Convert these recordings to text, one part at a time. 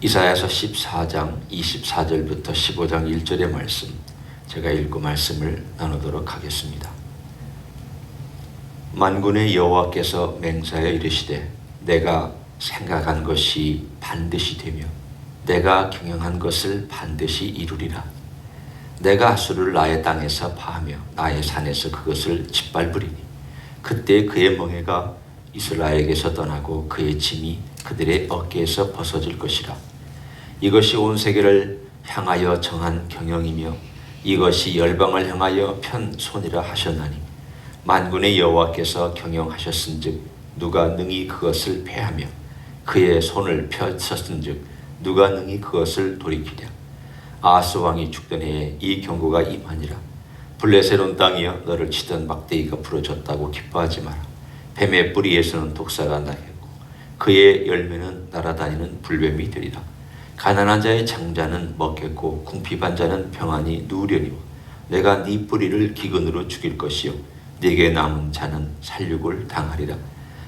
이사야서 14장 24절부터 15장 1절의 말씀, 제가 읽고 말씀을 나누도록 하겠습니다. 만군의 여호와께서 맹세하여 이르시되 내가 생각한 것이 반드시 되며 내가 경영한 것을 반드시 이루리라. 내가 아수르를 나의 땅에서 파하며 나의 산에서 그것을 짓밟으리니 그때 그의 멍에가 이스라엘에게서 떠나고 그의 짐이 그들의 어깨에서 벗어질 것이라. 이것이 온 세계를 향하여 정한 경영이며 이것이 열방을 향하여 편 손이라 하셨나니 만군의 여호와께서 경영하셨은즉 누가 능히 그것을 패하며 그의 손을 펴쳤은즉 누가 능히 그것을 돌이키랴. 아하스 왕이 죽던 해에 이 경고가 임하니라. 블레셋 온 땅이여 너를 치던 막대기가 부러졌다고 기뻐하지 마라. 뱀의 뿌리에서는 독사가 나겠고 그의 열매는 날아다니는 불뱀이 되리라. 가난한 자의 장자는 먹겠고 궁핍한 자는 평안히 누우려니와 내가 네 뿌리를 기근으로 죽일 것이요 네게 남은 자는 살육을 당하리라.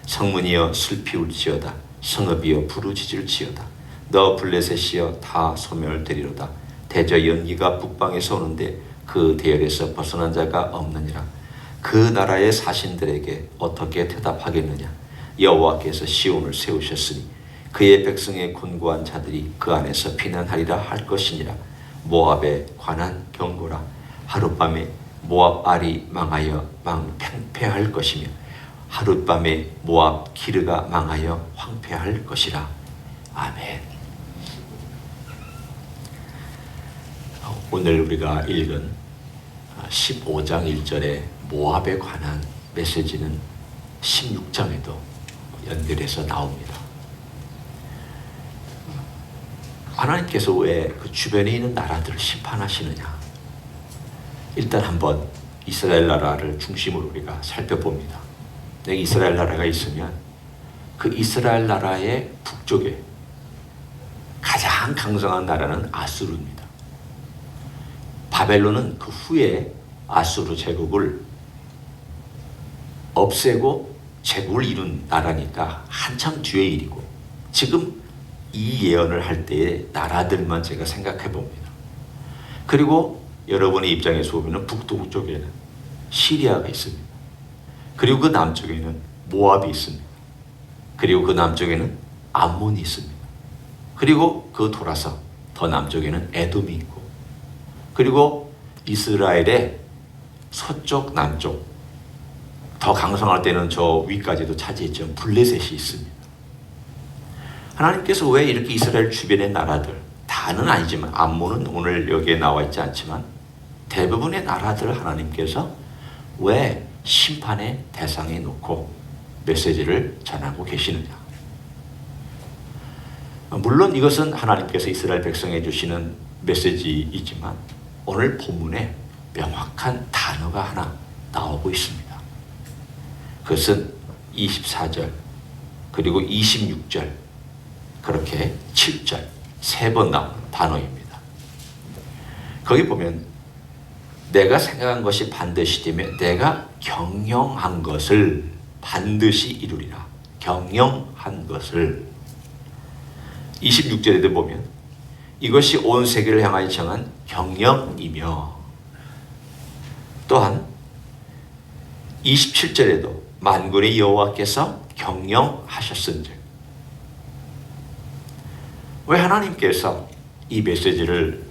성문이여 슬피 울지어다. 성읍이여 부르짖을지어다. 너 블레셋이여 다 소멸되리로다. 대저 연기가 북방에서 오는데 그 대열에서 벗어난 자가 없느니라. 그 나라의 사신들에게 어떻게 대답하겠느냐. 여호와께서 시온을 세우셨으니 그의 백성의 곤고한 자들이 그 안에서 피난하리라 할 것이니라. 모압에 관한 경고라. 하룻밤에 모압 알이 망하여 팽패할 것이며 하룻밤에 모압 기르가 망하여 황폐할 것이라. 아멘. 오늘 우리가 읽은 15장 1절의 모압에 관한 메시지는 16장에도 연결해서 나옵니다. 하나님께서 왜 그 주변에 있는 나라들을 심판하시느냐? 일단 한번 이스라엘 나라를 중심으로 우리가 살펴봅니다. 여기 이스라엘 나라가 있으면 그 이스라엘 나라의 북쪽에 가장 강성한 나라는 아수르입니다. 바벨론은 그 후에 아수르 제국을 없애고 제국을 이룬 나라니까 한참 뒤의 일이고, 지금 이 예언을 할 때의 나라들만 제가 생각해 봅니다. 그리고 여러분의 입장에서 보면 북동쪽에는 시리아가 있습니다. 그리고 그 남쪽에는 모압이 있습니다. 그리고 그 남쪽에는 암몬이 있습니다. 그리고 그 돌아서 더 남쪽에는 에돔이 있고, 그리고 이스라엘의 서쪽 남쪽 더 강성할 때는 저 위까지도 차지했죠. 블레셋이 있습니다. 하나님께서 왜 이렇게 이스라엘 주변의 나라들, 다는 아니지만 암몬은 오늘 여기에 나와 있지 않지만 대부분의 나라들을 하나님께서 왜 심판의 대상에 놓고 메시지를 전하고 계시느냐? 물론 이것은 하나님께서 이스라엘 백성에 주시는 메시지이지만 오늘 본문에 명확한 단어가 하나 나오고 있습니다. 그것은 24절 그리고 26절 그렇게 7절 세 번 나오는 단어입니다. 거기 보면 내가 생각한 것이 반드시 되면 내가 경영한 것을 반드시 이루리라. 경영한 것을. 26절에도 보면 이것이 온 세계를 향하여 정한 경영이며, 또한 27절에도 만군의 여호와께서 경영하셨은즉. 왜 하나님께서 이 메시지를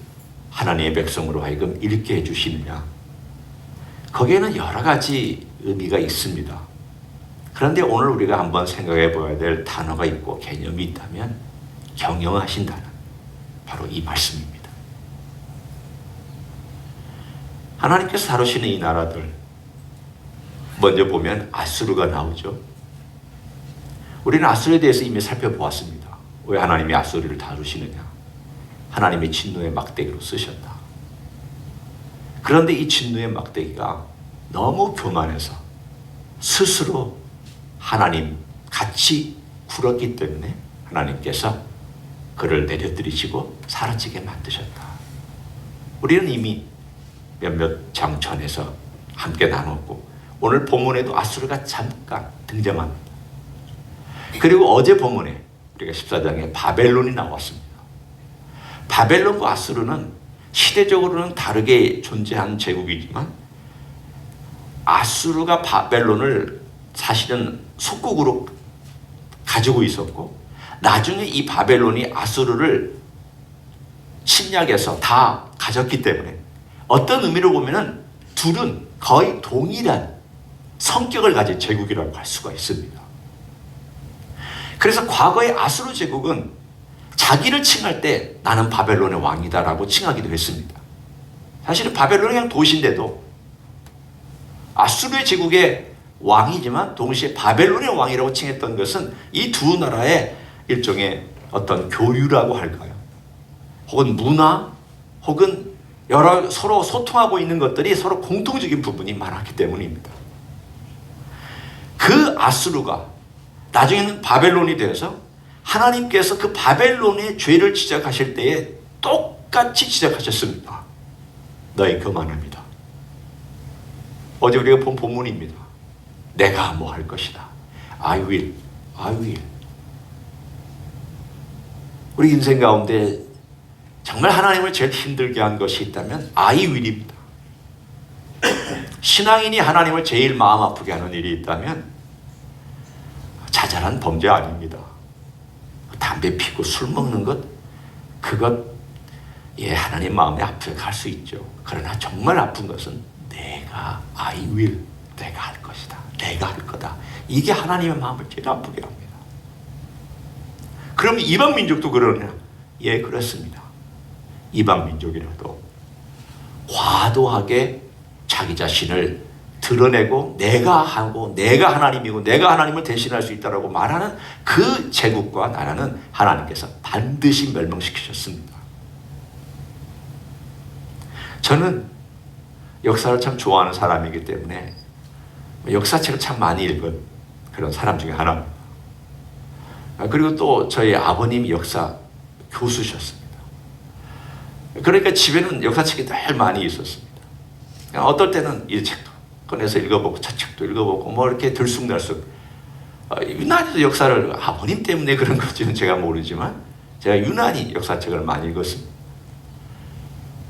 하나님의 백성으로 하여금 읽게 해주시느냐? 거기에는 여러 가지 의미가 있습니다. 그런데 오늘 우리가 한번 생각해 보아야 될 단어가 있고 개념이 있다면 경영하신다는 바로 이 말씀입니다. 하나님께서 다루시는 이 나라들, 먼저 보면 아수르가 나오죠. 우리는 아수르에 대해서 이미 살펴보았습니다. 왜 하나님이 아수르를 다루시느냐? 하나님의 진노의 막대기로 쓰셨다. 그런데 이 진노의 막대기가 너무 교만해서 스스로 하나님 같이 굴었기 때문에 하나님께서 그를 내려드리시고 사라지게 만드셨다. 우리는 이미 몇몇 장 전에서 함께 나눴고, 오늘 본문에도 아수르가 잠깐 등장합니다. 그리고 어제 본문에 우리가 14장에 바벨론이 나왔습니다. 바벨론과 아수르는 시대적으로는 다르게 존재한 제국이지만 아수르가 바벨론을 사실은 속국으로 가지고 있었고 나중에 이 바벨론이 아수르를 침략해서 다 가졌기 때문에 어떤 의미로 보면은 둘은 거의 동일한 성격을 가진 제국이라고 할 수가 있습니다. 그래서 과거의 아수르 제국은 자기를 칭할 때 나는 바벨론의 왕이다라고 칭하기도 했습니다. 사실은 바벨론은 그냥 도시인데도 아수르의 제국의 왕이지만 동시에 바벨론의 왕이라고 칭했던 것은 이 두 나라의 일종의 어떤 교류라고 할까요? 혹은 문화, 혹은 여러 서로 소통하고 있는 것들이 서로 공통적인 부분이 많았기 때문입니다. 그 아수르가 나중에는 바벨론이 되어서 하나님께서 그 바벨론의 죄를 지적하실 때에 똑같이 지적하셨습니다. 너희 그만합니다. 어제 우리가 본 본문입니다. 내가 뭐 할 것이다. I will. 우리 인생 가운데 정말 하나님을 제일 힘들게 한 것이 있다면 I will입니다. 신앙인이 하나님을 제일 마음 아프게 하는 일이 있다면 자잘한 범죄 아닙니다. 담배 피고 술 먹는 것, 그것 하나님 마음에 아프게 갈 수 있죠. 그러나 정말 아픈 것은 내가 I will, 내가 할 것이다. 내가 할 거다. 이게 하나님의 마음을 제일 아프게 합니다. 그럼 이방 민족도 그러냐? 예, 그렇습니다. 이방 민족이라도 과도하게 자기 자신을 드러내고 내가 하고 내가 하나님이고 내가 하나님을 대신할 수 있다고 말하는 그 제국과 나라는 하나님께서 반드시 멸망시키셨습니다. 저는 역사를 참 좋아하는 사람이기 때문에 역사책을 참 많이 읽은 그런 사람 중에 하나입니다. 그리고 또 저희 아버님이 역사 교수셨습니다. 그러니까 집에는 역사책이 늘 많이 있었습니다. 어떨 때는 이 책도 꺼내서 읽어보고 저 책도 읽어보고 뭐 이렇게 들쑥날쑥 유난히도 역사를 아버님 때문에 그런 건지는 제가 모르지만 제가 유난히 역사책을 많이 읽었습니다.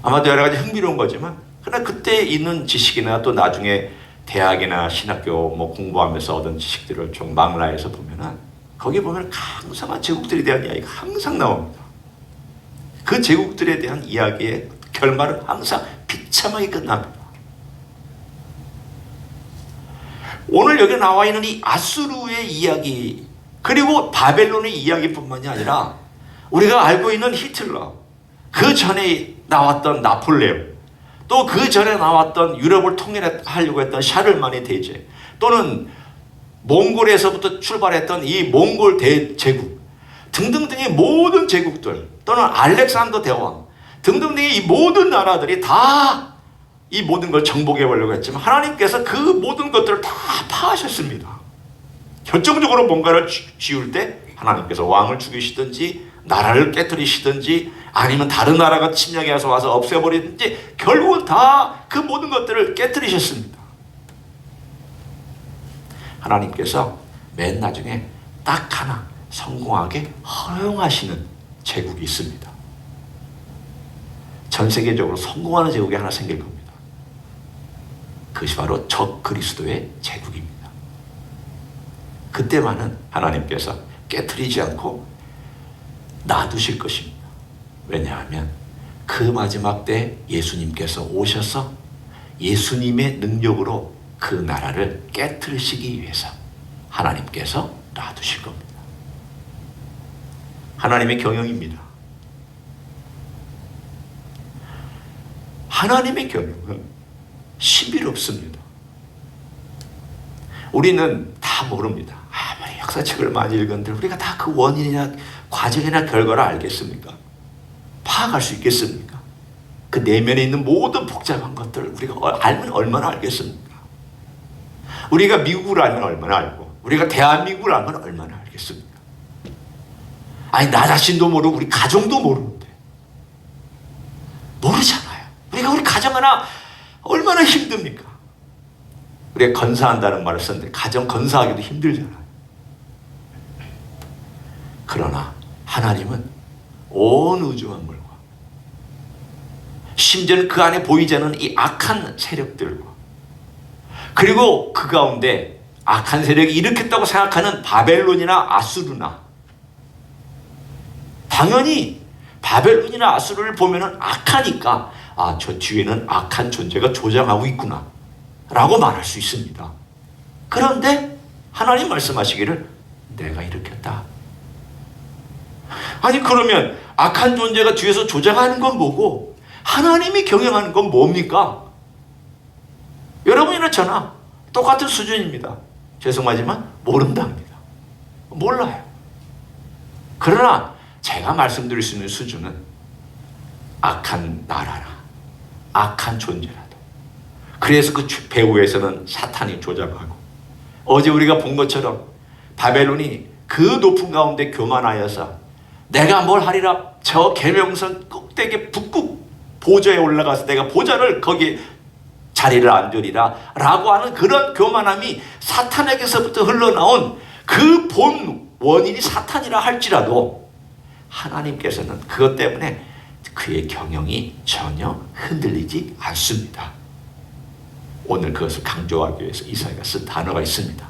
아마도 여러 가지 흥미로운 거지만 그러나 그때 있는 지식이나 또 나중에 대학이나 신학교 뭐 공부하면서 얻은 지식들을 좀 망라해서 보면은 거기 보면 강성한 제국들에 대한 이야기가 항상 나옵니다. 그 제국들에 대한 이야기의 결말은 항상 비참하게 끝납니다. 오늘 여기 나와 있는 이 아수르의 이야기 그리고 바벨론의 이야기뿐만이 아니라 우리가 알고 있는 히틀러, 그 전에 나왔던 나폴레옹, 또 그 전에 나왔던 유럽을 통일하려고 했던 샤를마니 대제, 또는 몽골에서부터 출발했던 이 몽골 대제국 등등등의 모든 제국들, 또는 알렉산더 대왕 등등등의 이 모든 나라들이 다 이 모든 걸 정복해 보려고 했지만 하나님께서 그 모든 것들을 다 파하셨습니다. 결정적으로 뭔가를 지을 때 하나님께서 왕을 죽이시든지 나라를 깨뜨리시든지 아니면 다른 나라가 침략해서 와서 없애버리든지 결국은 다 그 모든 것들을 깨뜨리셨습니다. 하나님께서 맨 나중에 딱 하나 성공하게 허용하시는 제국이 있습니다. 전 세계적으로 성공하는 제국이 하나 생길 겁니다. 그것이 바로 적 그리스도의 제국입니다. 그때만은 하나님께서 깨트리지 않고 놔두실 것입니다. 왜냐하면 그 마지막 때 예수님께서 오셔서 예수님의 능력으로 그 나라를 깨트리시기 위해서 하나님께서 놔두실 겁니다. 하나님의 경영입니다. 하나님의 경영은 신비롭습니다. 우리는 다 모릅니다. 아무리 역사책을 많이 읽었는데 우리가 다 그 원인이나 과정이나 결과를 알겠습니까? 파악할 수 있겠습니까? 그 내면에 있는 모든 복잡한 것들을 우리가 알면 얼마나 알겠습니까? 우리가 미국을 알면 얼마나 알고 우리가 대한민국을 알면 얼마나 알겠습니까? 아니 나 자신도 모르고 우리 가정도 모르는데 모르잖아요. 우리가 우리 가정 하나 얼마나 힘듭니까? 우리가 건사한다는 말을 썼는데 가정 건사하기도 힘들잖아요. 그러나 하나님은 온 우주 만물과 심지어는 그 안에 보이지 않는 이 악한 세력들과, 그리고 그 가운데 악한 세력이 일으켰다고 생각하는 바벨론이나 아수르나, 당연히 바벨론이나 아수르를 보면은 악하니까 저 뒤에는 악한 존재가 조장하고 있구나 라고 말할 수 있습니다. 그런데 하나님 말씀하시기를 내가 일으켰다. 아니 그러면 악한 존재가 뒤에서 조장하는 건 뭐고 하나님이 경영하는 건 뭡니까? 여러분이나 저나 똑같은 수준입니다. 죄송하지만 모른답니다. 몰라요. 그러나 제가 말씀드릴 수 있는 수준은 악한 나라나 악한 존재라도, 그래서 그 배후에서는 사탄이 조작하고, 어제 우리가 본 것처럼 바벨론이 그 높은 가운데 교만하여서 내가 뭘 하리라, 저 계명선 꼭대기 북극 보좌에 올라가서 내가 보좌를 거기 자리를 앉으리라 라고 하는 그런 교만함이 사탄에게서부터 흘러나온 그 본 원인이 사탄이라 할지라도 하나님께서는 그것 때문에 그의 경영이 전혀 흔들리지 않습니다. 오늘 그것을 강조하기 위해서 이사야가 쓴 단어가 있습니다.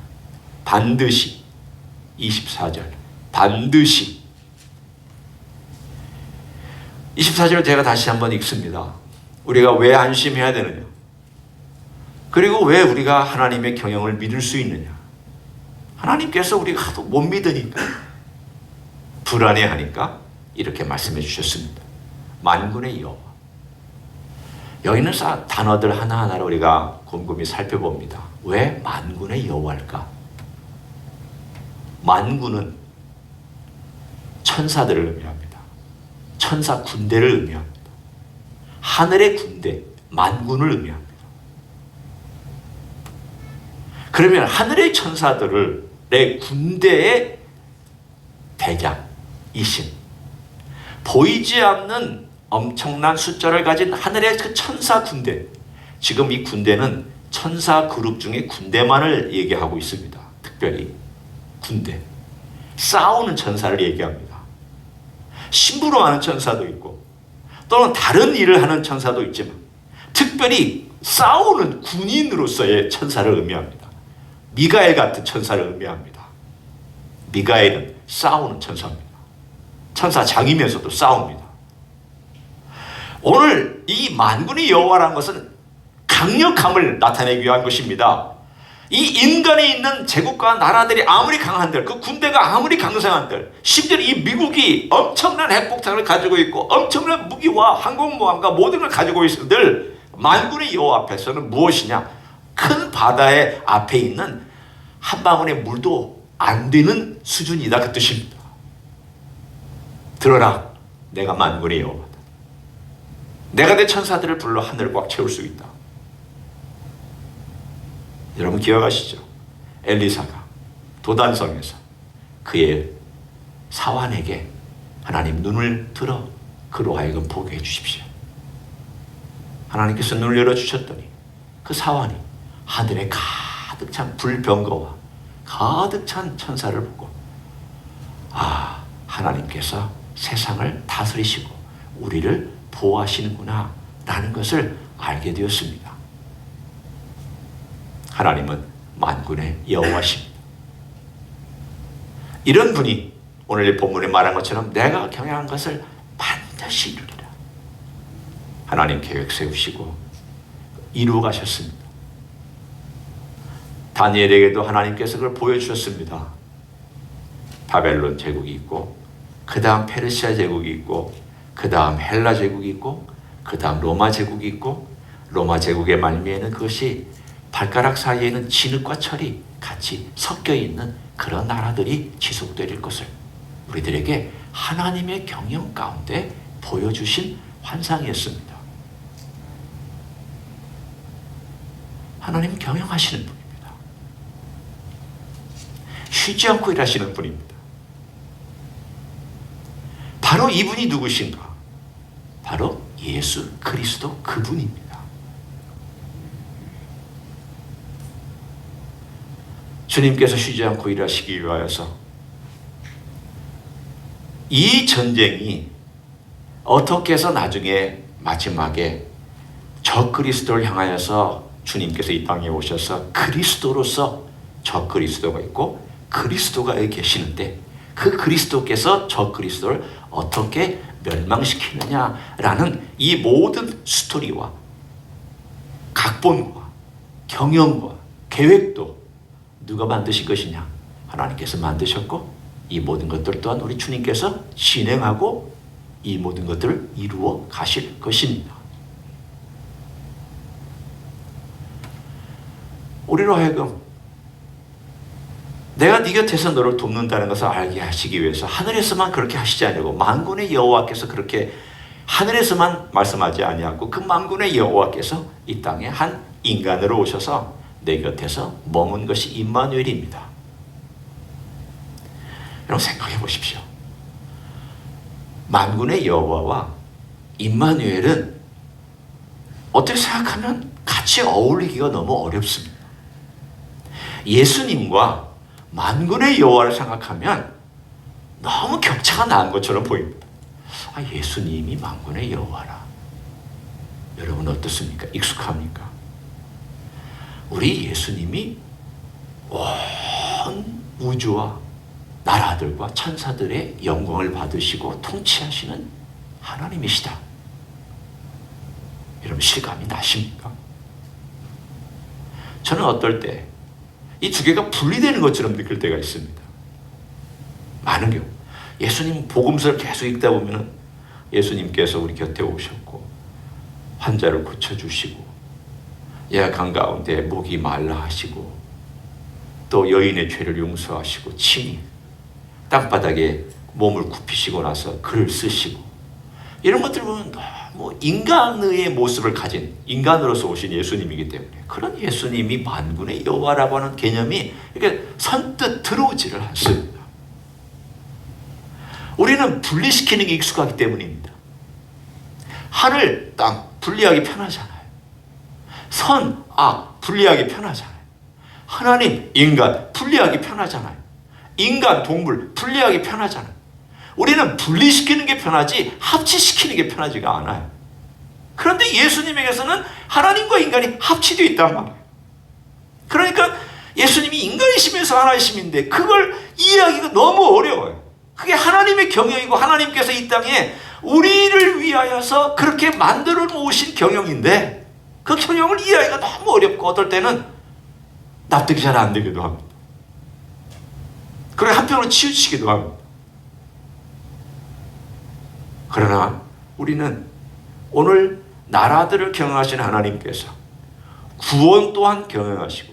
반드시. 24절 반드시. 24절 제가 다시 한번 읽습니다. 우리가 왜 안심해야 되느냐, 그리고 왜 우리가 하나님의 경영을 믿을 수 있느냐. 하나님께서 우리가 하도 못 믿으니까, 불안해하니까 이렇게 말씀해 주셨습니다. 만군의 여호와. 여기는 단어들 하나하나를 우리가 곰곰이 살펴봅니다. 왜 만군의 여호와일까? 만군은 천사들을 의미합니다. 천사 군대를 의미합니다. 하늘의 군대, 만군을 의미합니다. 그러면 하늘의 천사들의 군대의 대장이신, 보이지 않는 엄청난 숫자를 가진 하늘의 그 천사 군대, 지금 이 군대는 천사 그룹 중에 군대만을 얘기하고 있습니다. 특별히 군대, 싸우는 천사를 얘기합니다. 심부름하는 천사도 있고 또는 다른 일을 하는 천사도 있지만 특별히 싸우는 군인으로서의 천사를 의미합니다. 미가엘 같은 천사를 의미합니다. 미가엘은 싸우는 천사입니다. 천사장이면서도 싸웁니다. 오늘 이 만군의 여호와라는 것은 강력함을 나타내기 위한 것입니다. 이 인간이 있는 제국과 나라들이 아무리 강한들, 그 군대가 아무리 강성한들, 심지어 이 미국이 엄청난 핵폭탄을 가지고 있고 엄청난 무기와 항공모함과 모든 걸 가지고 있을들, 만군의 여호와 앞에서는 무엇이냐? 큰 바다의 앞에 있는 한 방울의 물도 안 되는 수준이다, 그 뜻입니다. 들어라, 내가 만군의 여호와다. 내가 내 천사들을 불러 하늘을 꽉 채울 수 있다. 여러분 기억하시죠? 엘리사가 도단성에서 그의 사환에게 하나님 눈을 들어 그로 하여금 보게 해주십시오. 하나님께서 눈을 열어주셨더니 그 사환이 하늘에 가득 찬 불병거와 가득 찬 천사를 보고, 하나님께서 세상을 다스리시고 우리를 보호하시는구나 라는 것을 알게 되었습니다. 하나님은 만군의 여호와십니다. 이런 분이 오늘 본문에 말한 것처럼 내가 경영한 것을 반드시 이루리라. 하나님 계획 세우시고 이루어 가셨습니다. 다니엘에게도 하나님께서 그걸 보여주셨습니다. 바벨론 제국이 있고 그 다음 페르시아 제국이 있고 그 다음 헬라 제국이 있고 그 다음 로마 제국이 있고, 로마 제국의 말미에는 그것이 발가락 사이에는 진흙과 철이 같이 섞여 있는 그런 나라들이 지속될 것을 우리들에게 하나님의 경영 가운데 보여주신 환상이었습니다. 하나님 경영하시는 분입니다. 쉬지 않고 일하시는 분입니다. 바로 이분이 누구신가? 바로 예수 그리스도 그분입니다. 주님께서 쉬지 않고 일하시기 위하여서 이 전쟁이 어떻게 해서 나중에 마지막에 저 그리스도를 향하여서 주님께서 이 땅에 오셔서 그리스도로서 저 그리스도가 있고 그리스도가 여기 계시는데 그 그리스도께서 저 그리스도를 어떻게 멸망시키느냐라는 이 모든 스토리와 각본과 경영과 계획도 누가 만드신 것이냐? 하나님께서 만드셨고 이 모든 것들 또한 우리 주님께서 진행하고 이 모든 것들을 이루어 가실 것입니다. 우리로 하여금 내가 네 곁에서 너를 돕는다는 것을 알게 하시기 위해서 하늘에서만 그렇게 하시지 아니고 만군의 여호와께서 그렇게 하늘에서만 말씀하지 아니하고 그 만군의 여호와께서 이 땅에 한 인간으로 오셔서 내 곁에서 머문 것이 임마누엘입니다. 여러분 생각해 보십시오. 만군의 여호와와 임마누엘은 어떻게 생각하면 같이 어울리기가 너무 어렵습니다. 예수님과 만군의 여호와를 생각하면 너무 격차가 나는 것처럼 보입니다. 예수님이 만군의 여호와라. 여러분 어떻습니까? 익숙합니까? 우리 예수님이 온 우주와 나라들과 천사들의 영광을 받으시고 통치하시는 하나님이시다. 여러분 실감이 나십니까? 저는 어떨 때 이 두 개가 분리되는 것처럼 느낄 때가 있습니다. 많은 경우 예수님 복음서를 계속 읽다 보면 예수님께서 우리 곁에 오셨고 환자를 고쳐주시고 예약한 가운데 목이 말라 하시고 또 여인의 죄를 용서하시고 친히 땅바닥에 몸을 굽히시고 나서 글을 쓰시고 이런 것들 보면 너무 인간의 모습을 가진 인간으로서 오신 예수님이기 때문에 그런 예수님이 만군의 여호와라고 하는 개념이 이렇게 선뜻 들어오지를 않습니다. 우리는 분리시키는 게 익숙하기 때문입니다. 하늘, 땅 분리하기 편하잖아요. 선, 악 분리하기 편하잖아요. 하나님, 인간 분리하기 편하잖아요. 인간, 동물 분리하기 편하잖아요. 우리는 분리시키는 게 편하지 합치시키는 게 편하지가 않아요. 그런데 예수님에게서는 하나님과 인간이 합치되어 있단 말이에요. 그러니까 예수님이 인간이시면서 하나님인데 그걸 이해하기가 너무 어려워요. 그게 하나님의 경영이고 하나님께서 이 땅에 우리를 위하여서 그렇게 만들어 놓으신 경영인데 그 경영을 이해하기가 너무 어렵고 어떨 때는 납득이 잘 안 되기도 합니다. 그리고 한편으로 치우치기도 합니다. 그러나 우리는 오늘 나라들을 경영하시는 하나님께서 구원 또한 경영하시고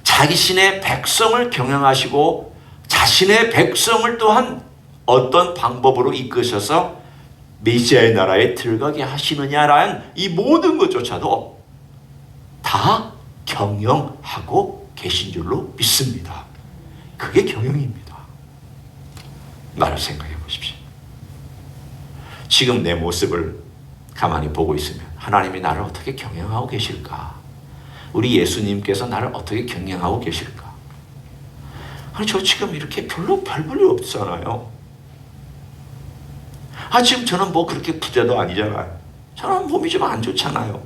자신의 백성을 경영하시고 자신의 백성을 또한 어떤 방법으로 이끄셔서 메시아의 나라에 들어가게 하시느냐라는 이 모든 것조차도 다 경영하고 계신 줄로 믿습니다. 그게 경영입니다. 나를 생각해 보십시오. 지금 내 모습을 가만히 보고 있으면 하나님이 나를 어떻게 경영하고 계실까? 우리 예수님께서 나를 어떻게 경영하고 계실까? 아니 저 지금 이렇게 별로 별 볼일 없잖아요. 지금 저는 뭐 그렇게 부자도 아니잖아요. 저는 몸이 좀 안 좋잖아요.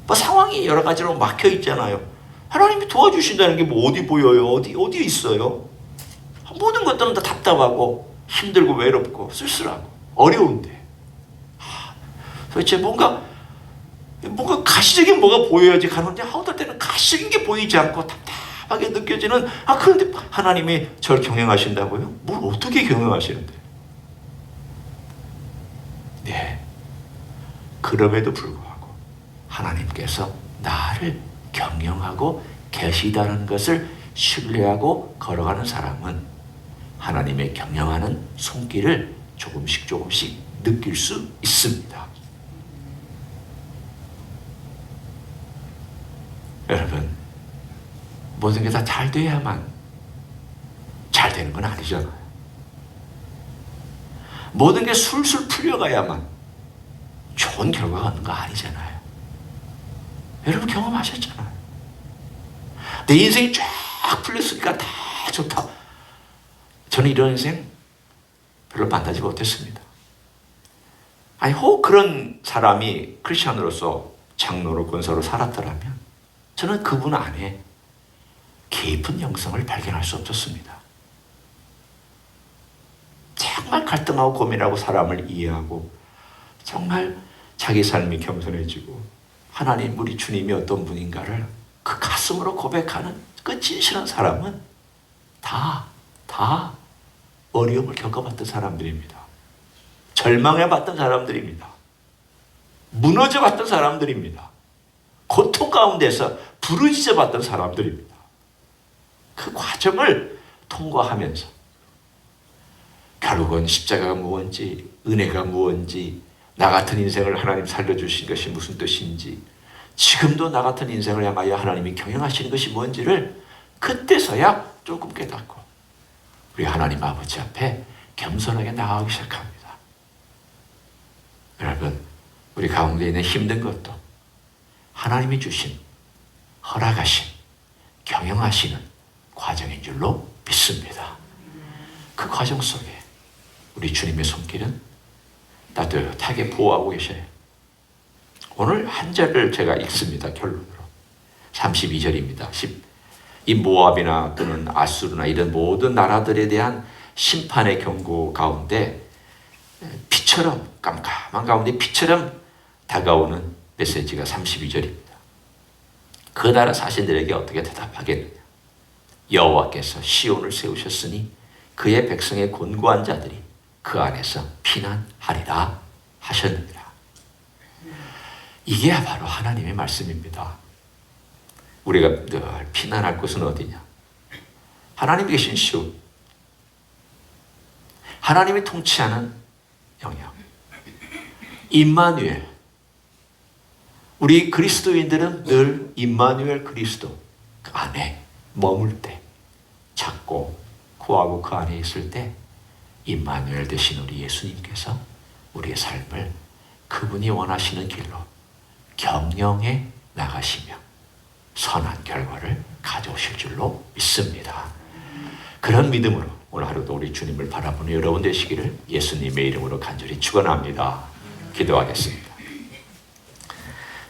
뭐 상황이 여러 가지로 막혀 있잖아요. 하나님이 도와주신다는 게 뭐 어디 보여요? 어디 있어요? 모든 것들은 다 답답하고 힘들고 외롭고 쓸쓸하고 어려운데 도대체 뭔가 가시적인 뭐가 보여야지 가는데 어떨 때는 가시적인 게 보이지 않고 답답하게 느껴지는 그런데 하나님이 저를 경영하신다고요? 뭘 어떻게 경영하시는데? 네. 그럼에도 불구하고 하나님께서 나를 경영하고 계시다는 것을 신뢰하고 걸어가는 사람은 하나님의 경영하는 손길을 조금씩 느낄 수 있습니다. 여러분, 모든 게 다 잘 돼야만 잘 되는 건 아니잖아요. 모든 게 술술 풀려가야만 좋은 결과가 얻는 거 아니잖아요. 여러분 경험하셨잖아요. 내 인생이 쫙 풀렸으니까 다 좋다. 저는 이런 인생 별로 만나지 못했습니다. 아니 혹 그런 사람이 크리스천으로서 장로로 권사로 살았더라면 저는 그분 안에 깊은 영성을 발견할 수 없었습니다. 정말 갈등하고 고민하고 사람을 이해하고 정말 자기 삶이 겸손해지고 하나님 우리 주님이 어떤 분인가를 그 가슴으로 고백하는 그 진실한 사람은 다 어려움을 겪어봤던 사람들입니다. 절망해봤던 사람들입니다. 무너져봤던 사람들입니다. 고통 가운데서 부르짖어봤던 사람들입니다. 그 과정을 통과하면서 결국은 십자가가 무엇인지, 은혜가 무엇인지, 나 같은 인생을 하나님 살려주신 것이 무슨 뜻인지, 지금도 나 같은 인생을 향하여 하나님이 경영하시는 것이 뭔지를 그때서야 조금 깨닫고 우리 하나님 아버지 앞에 겸손하게 나아가기 시작합니다. 여러분, 우리 가운데 있는 힘든 것도 하나님이 주신, 허락하신, 경영하시는 과정인 줄로 믿습니다. 그 과정 속에 우리 주님의 손길은 따뜻하게 보호하고 계셔요. 오늘 한 절을 제가 읽습니다. 결론으로 32절입니다. 이 모압이나 또는 아수르나 이런 모든 나라들에 대한 심판의 경고 가운데 피처럼, 깜깜한 가운데 피처럼 다가오는 메시지가 32절입니다. 그 나라 사신들에게 어떻게 대답하겠느냐. 여호와께서 시온을 세우셨으니 그의 백성의 곤고한 자들이 그 안에서 피난하리라 하셨느니라. 이게 바로 하나님의 말씀입니다. 우리가 늘 피난할 곳은 어디냐? 하나님이 계신 시온, 하나님이 통치하는 영역, 임마누엘. 우리 그리스도인들은 늘 임마누엘 그리스도 그 안에 머물 때, 찾고 구하고 그 안에 있을 때 임마누엘 되신 우리 예수님께서 우리의 삶을 그분이 원하시는 길로 경영해 나가시며 선한 결과를 가져오실 줄로 믿습니다. 그런 믿음으로 오늘 하루도 우리 주님을 바라보는 여러분 되시기를 예수님의 이름으로 간절히 축원합니다. 기도하겠습니다.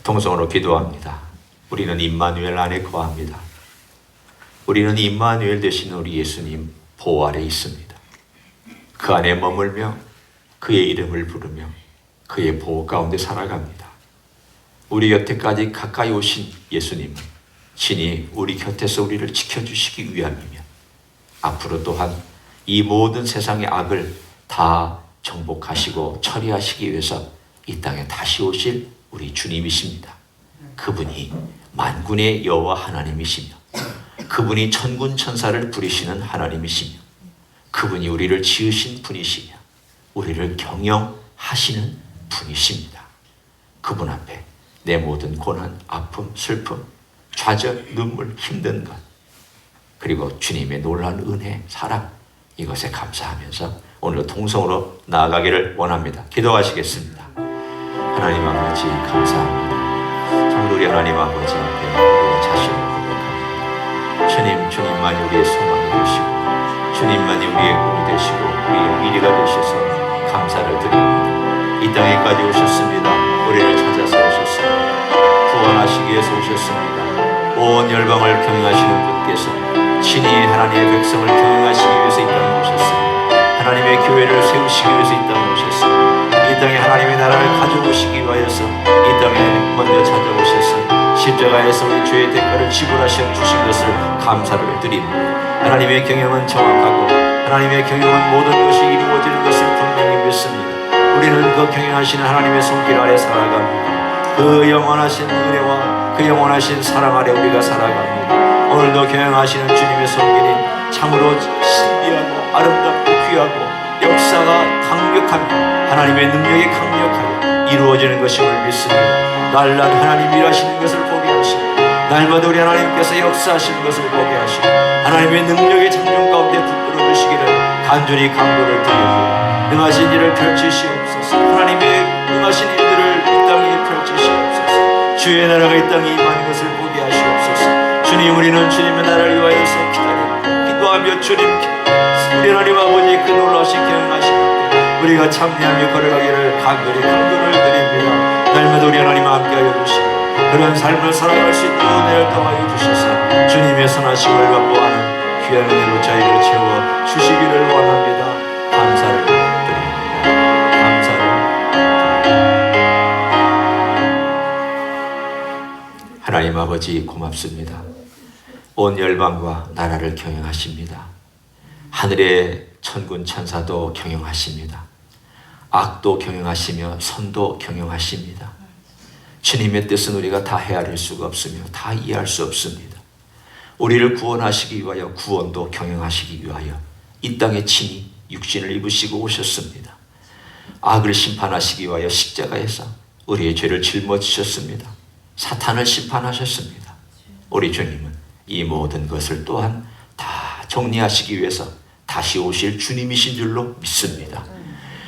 통성으로 기도합니다. 우리는 임마누엘 안에 거합니다. 우리는 임마누엘 되신 우리 예수님 보호 아래 있습니다. 그 안에 머물며 그의 이름을 부르며 그의 보호 가운데 살아갑니다. 우리 곁에까지 가까이 오신 예수님은 친히 우리 곁에서 우리를 지켜주시기 위함이며 앞으로 또한 이 모든 세상의 악을 다 정복하시고 처리하시기 위해서 이 땅에 다시 오실 우리 주님이십니다. 그분이 만군의 여호와 하나님이시며 그분이 천군 천사를 부리시는 하나님이시며 그분이 우리를 지으신 분이시며 우리를 경영하시는 분이십니다. 그분 앞에 내 모든 고난, 아픔, 슬픔, 좌절, 눈물, 힘든 것 그리고 주님의 놀라운 은혜, 사랑 이것에 감사하면서 오늘도 통성으로 나아가기를 원합니다. 기도하시겠습니다. 하나님 아버지 감사합니다. 정말 우리 하나님 아버지 앞에 우리의 자신을 고백합니다. 주님만이 우리의 소망이 되시고 주님만이 우리의 꿈이 되시고 우리의 미래가 되셔서 감사를 드립니다. 이 땅에까지 오셨습니다. 우리를 찾아서 오셨습니다. 구원하시기 위해서 오셨습니다. 온 열방을 경영하시는 분께서 친히 하나님의 백성을 경영하시기 위해서 이 땅에 오셨습니다. 하나님의 교회를 세우시기 위해서 이 땅에 오셨습니다. 이 땅에 하나님의 나라를 가져오시기 위하여서 이 땅에 먼저 찾아오셔서 십자가에서 우리 죄의 대가를 지불하셔 주신 것을 감사를 드립니다. 하나님의 경영은 정확하고 하나님의 경영은 모든 것이 이루어지는 것을 분명히 믿습니다. 우리는 그 경영하시는 하나님의 손길 아래 살아갑니다. 그 영원하신 은혜와 그 영원하신 사랑 아래 우리가 살아갑니다. 오늘도 경영하시는 주님의 손길이 참으로 신비하고 아름답고 귀하고 역사가 강력하며 하나님의 능력이 강력하여 이루어지는 것임을 믿습니다. 날날 하나님 일하시는 것을 보게 하시고 날마다 우리 하나님께서 역사하시는 것을 보게 하시고 하나님의 능력의 장정 가운데 붙들어 주시기를 간절히 강구를 드립니다. 능하신 일을 펼치시옵소서. 하나님의 능하신 일들을 이 땅에 펼치시옵소서. 주의 나라가 이 땅에 임하는 것을 보게 하시옵소서. 주님, 우리는 주님의 나라를 위하여서 기다립니다. 기도하며 주님께 우리 하나님 아버지의 그 놀라우신 경영하심을 우리가 참여하며 걸어가기를 간절히 간구를 드립니다. 날마다 우리 하나님 함께하여 주시고 그런 삶을 살아갈 수 있는 은혜를 더하여 주셔서 주님의 선하심을 맛보아하는 귀한 은혜로 저희를 채워 주시기를 원합니다. 감사를 드립니다. 감사를 드립니다. 하나님 아버지 고맙습니다. 온 열방과 나라를 경영하십니다. 하늘의 천군 천사도 경영하십니다. 악도 경영하시며 선도 경영하십니다. 주님의 뜻은 우리가 다 헤아릴 수가 없으며 다 이해할 수 없습니다. 우리를 구원하시기 위하여 구원도 경영하시기 위하여 이 땅에 친히 육신을 입으시고 오셨습니다. 악을 심판하시기 위하여 십자가에서 우리의 죄를 짊어지셨습니다. 사탄을 심판하셨습니다. 우리 주님은 이 모든 것을 또한 다 정리하시기 위해서 다시 오실 주님이신 줄로 믿습니다.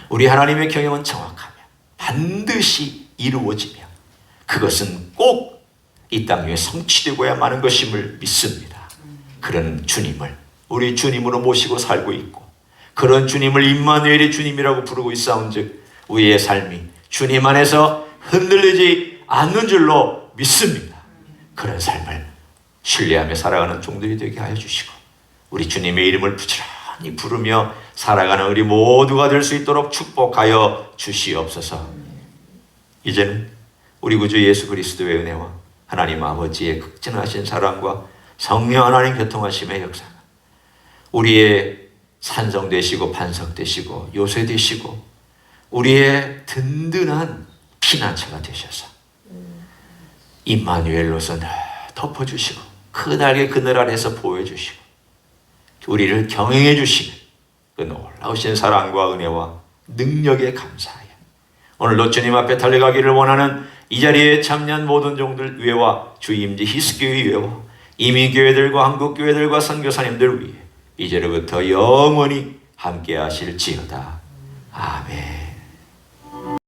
우리 하나님의 경영은 정확하며 반드시 이루어지며 그것은 꼭 이 땅 위에 성취되고야 마는 것임을 믿습니다. 그런 주님을 우리 주님으로 모시고 살고 있고 그런 주님을 임마누엘의 주님이라고 부르고 있사온즉 우리의 삶이 주님 안에서 흔들리지 않는 줄로 믿습니다. 그런 삶을 신뢰하며 살아가는 종들이 되게 하여 주시고 우리 주님의 이름을 부지런히 부르며 살아가는 우리 모두가 될 수 있도록 축복하여 주시옵소서. 이제는 우리 구주 예수 그리스도의 은혜와 하나님 아버지의 극진하신 사랑과 성령 하나님 교통하심의 역사가 우리의 산성 되시고 반석 되시고 요새 되시고 우리의 든든한 피난처가 되셔서 임마누엘로서 늘 덮어주시고 그 날개 그늘 아래서 보여주시고 우리를 경영해 주시는 그 놀라우신 사랑과 은혜와 능력에 감사하여 오늘도 주님 앞에 달려가기를 원하는 이 자리에 참여한 모든 종들 위에와 주 임지 히스교회 위에와 이민교회들과 한국교회들과 선교사님들 위에 이제로부터 영원히 함께 하실지어다. 아멘.